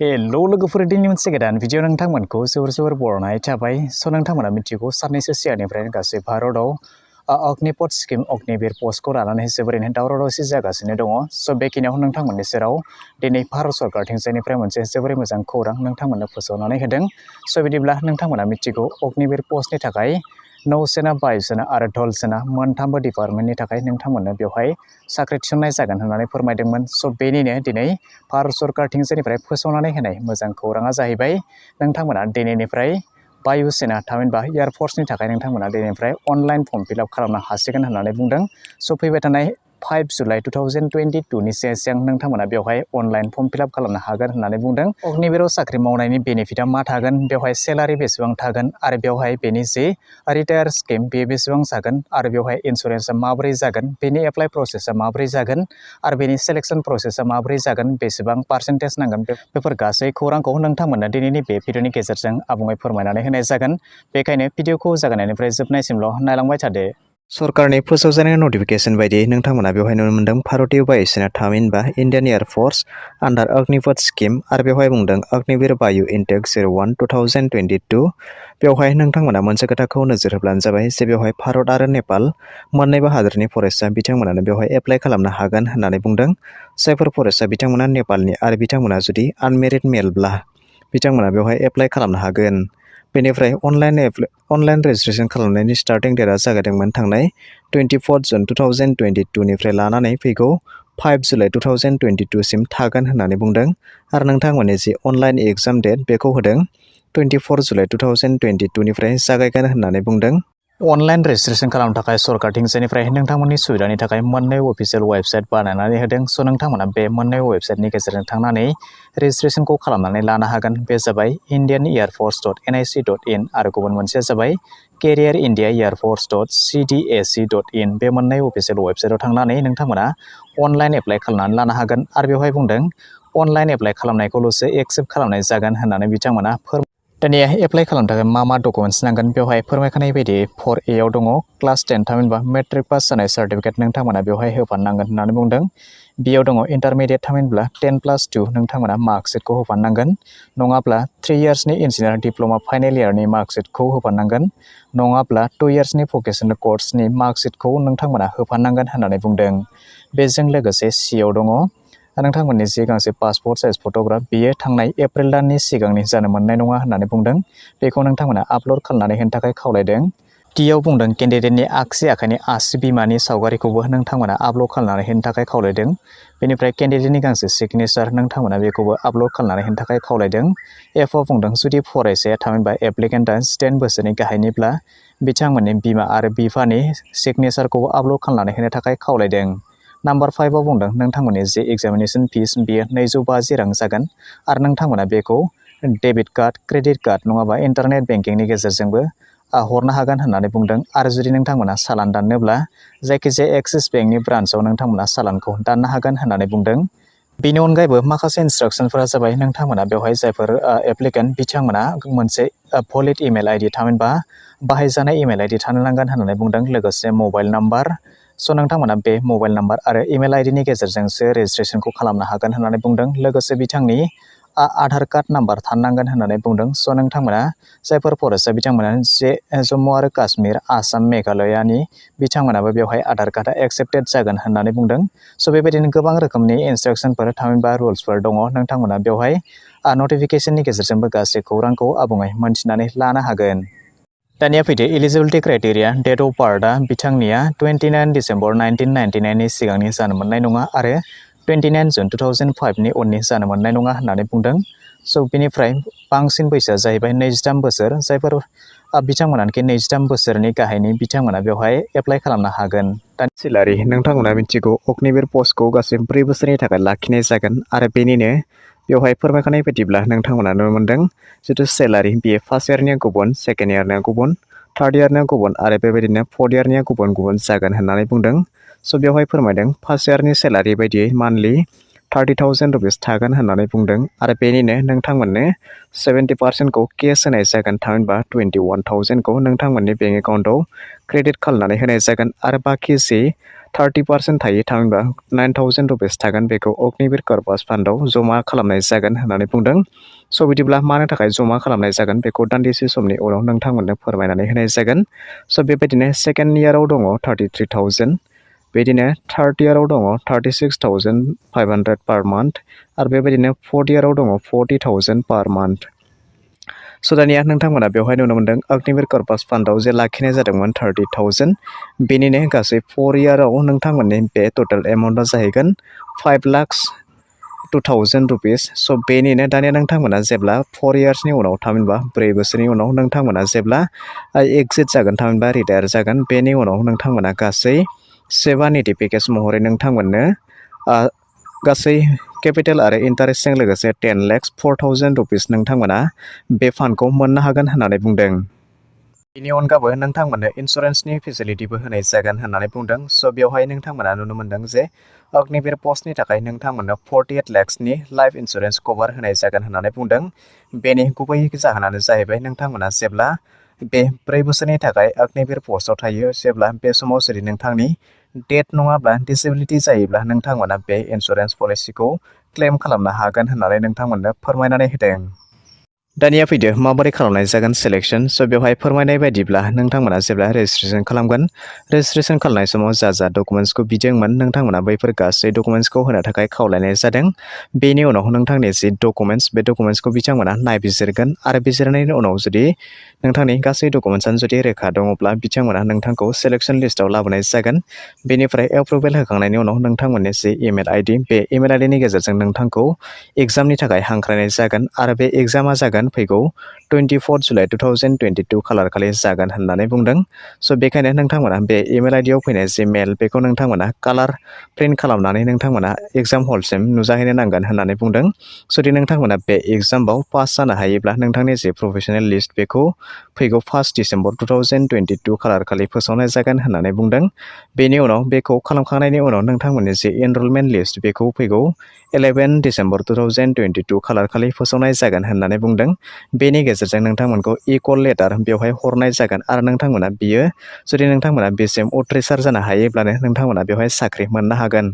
Hello लोगोफोर दिनै मोनसे गोदान भिडिअ नोंथांमोनखौ जोबोर बरायनाय थाबाय। नोंथांमोना मिथिगौ साननैसो सिगांनिफ्रायनो गासै भारतआव अग्निपथ स्किम अग्निवीर पस्टखौ लानानै जोबोरैनो दावराव दावसि जागासिनो दङ। बेखिनियाव नोंथांमोननि सेराव दिनै भारत सरकारथिंजायनिफ्राय मोनसे जोबोरै मोजां खौरां नोंथांमोननो फोसावनानै होदों। बिदिब्ला नोंथांमोना मिथिगौ अग्निवीर पस्टनि थाखाय नौसेना वायुसेना आरो धलसेना मोनथामबो डिपार्टमेन्टनि थाखाय नोंथांमोननो बेवहाय साख्रि थिसननाय जागोन होननानै फोरमायदोंमोन। बेनिनो दिनै भारत सरकारथिंजायनिफ्राय फोसावनानै होनाय मोजां खौराङा जाहैबाय नोंथांमोना दिनैनिफ्राय वायुसेना थामहिनबा एयारफोर्सनि थाखाय नोंथांमोना दिनैनिफ्राय अनलाइन फर्म फिलआप खालामनो हासिगोन होननानै बुंदों। फैबाय थानाय 5 जुलाइ 2022 सिगां नोंथांमोना बेवहाय अनलाइन फर्म फिलआप खालामनो हागोन होननानै बुंदों। अग्निवीराव साख्रि मावनायनि बेनिफिटआ मा थागोन, बेवहाय सेलारि बेसेबां थागोन आरो बेवहाय बेनि जे रिटायार स्किम बे बेसेबां जागोन आरो बेवहाय इन्सुरेन्सआ माबोरै जागोन, बेनि एप्लाइ प्रसेसआ माबोरै जागोन आरो बेनि सेलेक्शन प्रसेसआ माबोरै जागोन, बेसेबां पार्सेन्टेज नांगोन, बेफोर गासै खौरांखौ नोंथांमोननो दिनैनि बे भिडिअनि गेजेरजों आबुङै फोरमायनानै होनाय जागोन। बेखायनो भिडिअखौ जागायनायनिफ्राय जोबनायसिमल' नायलांबाय थादो। सरकारनि फोसावजानाय नटिफिकेशन बायदियै नोंथांमोना बेवहाय नुनो मोन्दों भारतीय वायुसेना थामहिनबा इन्डियान एयारफोर्स आन्डार अग्निपथ स्किम आरो बेवहाय बुंदों अग्निवीर वायु इनटेक 01 2022। बेवहाय नोंथांमोना मोनसे खोथाखौ नोजोर होब्लानो जाबाय जे बेवहाय भारत आरो नेपाल मोननैबो हादोरनि फरायसा बिथांमोनानो बेवहाय एप्लाइ खालामनो हागोन होननानै बुंदों। जायफोर फरायसा बिथांमोना नेपालनि आरो बिथांमोना जुदि आनमेरिड मेलब्ला बिथांमोना बेवहाय एप्लाइ खालामनो हागोन। बेनिफ्राय अनलाइन रेजिस्ट्रेशन खालामनायनि स्टार्टिं डेटआ जागायदोंमोन थांनाय 24 जुन 2022 निफ्राय लानानै फैगौ 5 जुलाइ 2022 सिम थागोन होननानै बुंदों आरो नोंथांमोननि जि अनलाइन एग्जाम डेट बेखौ होदों 24 जुलाइ 2022 निफ्राय जागायगोन होननानै बुंदों। अनलाइन रेजिस्ट्रेशन खालामनो थाखाय सरकारथिंजायनिफ्राय नोंथांमोननि सुबिदानि थाखाय मोननै अफिसियेल वेबसाइट बानायनानै होदों। नोंथांमोना बे मोननै वेबसाइटनि गेजेरजों थांनानै रेजिस्ट्रेशनखौ खालामनानै लानो हागोन। बे जाबाय indianearforce.nic.in आरो गुबुन मोनसेया जाबाय careerindiaearforce.cdac.in। बे मोननै अफिसियेल वेबसाइटआव थांनानै नोंथांमोना अनलाइन एप्लाइ खालामनानै लानो हागोन आरो बेवहाय बुंदों अनलाइन एप्लाइ खालामनायखौल'सो एक्सेप्ट खालामनाय जागोन होननानै बिथांमोना दानिया एप्लाइ खालामनो थाखाय मा डकुमेन्ट्स नांगोन, बेवहाय फोरमायखानाय बायदि 4A आव दङ क्लास 10 थामहिनबा मेट्रिक पास जानाय सार्टिफिकेट नोंथांमोना बेवहाय होफानांगोन होननानै बुंदों। बेयाव दङ इन्टारमिडियेट थामहिनबा 10+2 नोंथांमोना मार्कशिटखौ होफानांगोन, नङाब्ला 3 इयार्सनि इन्जिनियार डिप्ल'मा फाइनेल इयारनि मार्कशिटखौ होफानांगोन, नङाब्ला 2 इयार्सनि भकेसनेल कर्सनि मार्कशिटखौ नोंथांमोना होफानांगोन होननानै बुंदों। बेजों लोगोसे सिआव दङ नोंथांमोननि जे गांसे पासपर्ट साइज फट'ग्राफ बेयो थांनाय एप्रिल दाननि सिगांनि जानो मोननाय नङा होननानै बुंदों। बेखौ नोंथांमोना आपल'ड खालामनानै होनो थाखाय खावलायदों। टिआव बुंदों केन्डिडेटनि आगसि आखाइनि आसि बिमानि सावगारिखौबो नोंथांमोना आपल'ड खालामनानै होनो थाखाय खावलायदों। बेनिफ्राय केन्डिडेटनि गांसे सिगनेचार नोंथांमोना बेखौबो आपल'ड खालामनानै होनो थाखाय खावलायदों। एफआव बुंदों जुदि फरायसाया थामहिनबा एप्लिकेन्टआ 18 बोसोरनि गाहायनिब्ला बिथांमोननि बिमा आरो बिफानि सिगनेचारखौबो आपल'ड खालामनानै होनो थाखाय खावलायदों। नाम्बार 5 आव बुंदों नोंथांमोननि जे एग्जामिनेशन फिस बेयो 250 रां जागोन आरो नोंथांमोना बेखौ डेबिट कार्ड, क्रेडिट कार्ड नङाबा इन्टारनेट बेंकिंनि गेजेरजोंबो हरनो हागोन होननानै बुंदों। आरो जुदि नोंथांमोना चालान दाननोब्ला जायखिजाया एक्सिस बेंकनि ब्रान्सआव नोंथांमोना चालानखौ दाननो हागोन होननानै बुंदों। बेनि अनगायैबो माखासे इन्सट्राक्सनफोरा जाबाय नोंथांमोना बेवहाय जायफोर एप्लिकेन्ट बिथांमोना मोनसे भलिड इमेल आइडि थामहिनबा बाहायजानाय इमेल आइडि थानो नांगोन होननानै बुंदों, लोगोसे मबाइल नाम्बार। नोंथांमोना बे मबाइल नाम्बार आरो इमेल आइडिनि गेजेरजोंसो रेजिस्ट्रेशनखौ खालामनो हागोन होननानै बुंदों। लोगोसे बिथांनि आधार कार्ड नाम्बार थानो नांगोन होननानै बुंदों। नोंथांमोना जायफोर फरायसा बिथांमोना जे जम्मु आरो काश्मीर, आसाम, मेघालयानि बिथांमोनाबो बेवहाय आधार कार्डआ एक्सेप्टेड जागोन होननानै बुंदों। बेबायदिनो गोबां रोखोमनि इन्सट्राक्सनफोर थामहिनबा रुल्सफोर दङ। नोंथांमोना बेवहाय नटिफिकेशननि गेजेरजोंबो गासै खौरांखौ आबुङै मोनथिनानै लानो हागोन। दानिया फैदो एलिजिबिलिटि क्राइटेरिया। डेट अफ बार्थआ बिथांनिया 29 डिसेम्बर 1999 नि सिगांनि जानो मोननाय नङा आरो 29 जुन 2005 नि उननि जानो मोननाय नङा होननानै बुंदों। बेनिफ्राय बांसिन बैसोआ जाहैबाय 23 बोसोर। जायफोर बिथांमोनानोखि 23 बोसोरनि गाहायनि बिथांमोना बेवहाय एप्लाइ खालामनो हागोन। सेलारि नोंथांमोना मिथिगौ अग्निवीर पस्टखौ गासै 4 बोसोरनि थाखाय लाखिनाय जागोन आरो बेनिनो बेवहाय फोरमायखानाय बायदिब्ला नोंथांमोना नुनो मोन्दों जिथु सेलारि बेयो फार्स्ट इयारनिया गुबुन, सेकेन्ड इयारनिया गुबुन, थार्ड इयारनिया गुबुन आरो बेबायदिनो फर्थ इयारनिया गुबुन गुबुन जागोन होननानै बुंदों। बेवहाय फोरमायदों फार्स्ट इयारनि सेलारि बायदियै मान्थलि 30,000 रुपिस थागोन होननानै बुंदों आरो बेनिनो नोंथांमोननो 70% केस होनाय जागोन थामहिनबा 21,000 नोंथांमोननि बेंक एकाउन्टआव क्रेडिट खालामनानै होनाय जागोन आरो बाखि जि 30% थायो थामहिनबा 9,000 रुपिस थागोन बेखौ अग्निवीर कर्पस फान्डआव जमा खालामनाय जागोन होननानै बुंदों। स' बिदिब्ला मानो थाखाय जमा खालामनाय जागोन बेखौ दान्दिसे समनि उनाव नोंथांमोननो फोरमायनानै होनाय जागोन। स' बेबायदिनो सेकेन्ड इयाराव दङ 33,000, बिदिनो थार्ड इयाराव दङ 36,500 पार मान्थ आरो बेबायदिनो फोर्थ इयाराव दङ 40,000 पार मान्थ। स' दानिया नोंथांमोना बेवहाय नुनो मोन्दों अग्निवीर कर्पस फान्डआव जे लाखिनाय जादोंमोन 30,000, बेनिनो गासै 4 इयाराव नोंथांमोननि बे टटेल एमाउन्टआ जाहैगोन 5,02,000 रुपिस। स' बेनिनो दानिया नोंथांमोना जेब्ला 4 इयार्सनि उनाव थामहिनबा 4 बोसोरनि उनाव नोंथांमोना जेब्ला एग्जिट जागोन थामहिनबा रिटायार जागोन बेनि उनाव नोंथांमोना गासै सेवानिटि पेकेज महरै नोंथांमोननो गासै केपिटेल आरो इन्टारेस्टजों लोगोसे 10,04,000 रुपिस नोंथांमोना बे फान्डखौ मोननो हागोन होननानै बुंदों। बेनि अनगाबो नोंथांमोननो इन्सुरेन्सनि फेसिलिटिबो होनाय जागोन होननानै बुंदों। स' बेवहाय नोंथांमोना नुनो मोन्दों जे अग्निवीर पस्टनि थाखाय नोंथांमोननो 48 लाखसनि लाइफ इन्सुरेन्स कभार होनाय जागोन होननानै बुंदों। बेनि गुबै जाहोनानो जाहैबाय नोंथांमोना जेब्ला बे 4 बोसोरनि थाखाय अग्निवीर पस्टआव थायो जेब्ला बे समाव जुदि नोंथांनि डेथ नङाब्ला डिसेबिलिटि जायोब्ला नोंथांमोना बे इन्सुरेन्स पलिसिखौ क्लेम खालामनो हागोन होननानै नोंथांमोननो फोरमायनानै होदों। दानिया फैदो माबोरै खालामनाय जागोन सिलेक्शन। स' बेवहाय फोरमायनाय बायदिब्ला नोंथांमोना जेब्ला रेजिस्ट्रेसन खालामगोन रेजिस्ट्रेसन खालामनाय समाव जा डकुमेन्ट्सखौ बिदोंमोन नोंथांमोना बैफोर गासै डकुमेन्ट्सखौ होनो थाखाय खावलायनाय जादों। बेनि उनाव नोंथांनि जि डकुमेन्ट्स बे डकुमेन्ट्सखौ बिथांमोना नायबिजिरगोन आरो बिजिरनायनि उनाव जुदि नोंथांनि गासै डकुमेन्ट्सआनो जुदि रोखा दङब्ला बिथांमोना नोंथांखौ सिलेक्शन लिस्टआव लाबोनाय जागोन। बेनिफ्राय एप्रुभेल होखांनायनि उनाव नोंथांमोननि जि इमेल आइडि बे इमेल आइडिनि गेजेरजों नोंथांखौ एग्जामनि थाखाय हांख्रायनाय जागोन आरो बे एग्जामा जागोन फैगौ 24 जुलाइ 2022 खालार खालि जागोन होननानै बुंदों। स' बेखायनो नोंथांमोना बे इमेल आइडियाव फैनाय जि मेल बेखौ नोंथांमोना कालार प्रिन्ट खालामनानै नोंथांमोना एग्जाम हलसिम नुजाहैनो नांगोन होननानै बुंदों। जुदि नोंथांमोना बे एग्जामाव पास जानो हायोब्ला नोंथांनि जि प्रफेसनेल लिस्ट बेखौ फैगौ 1 डिसेम्बर 2022 खालार खालि फोसावनाय जागोन होननानै बुंदों। बेनि उनाव बेखौ खालामखांनायनि उनाव नोंथांमोननि जि एनरलमेन्ट लिस्ट बेखौ फैगौ 11 डिसेम्बर 2022 खालार खालि फोसावनाय जागोन होननानै बुंदों। बेनि गेजेरजों नोंथांमोनखौ इकल लेटार बेवहाय हरनाय जागोन आरो नोंथांमोना बियो जुदि नोंथांमोना बेसिम उथ्रिसार जानो हायोब्लानो नोंथांमोना बेवहाय साख्रि मोननो हागोन।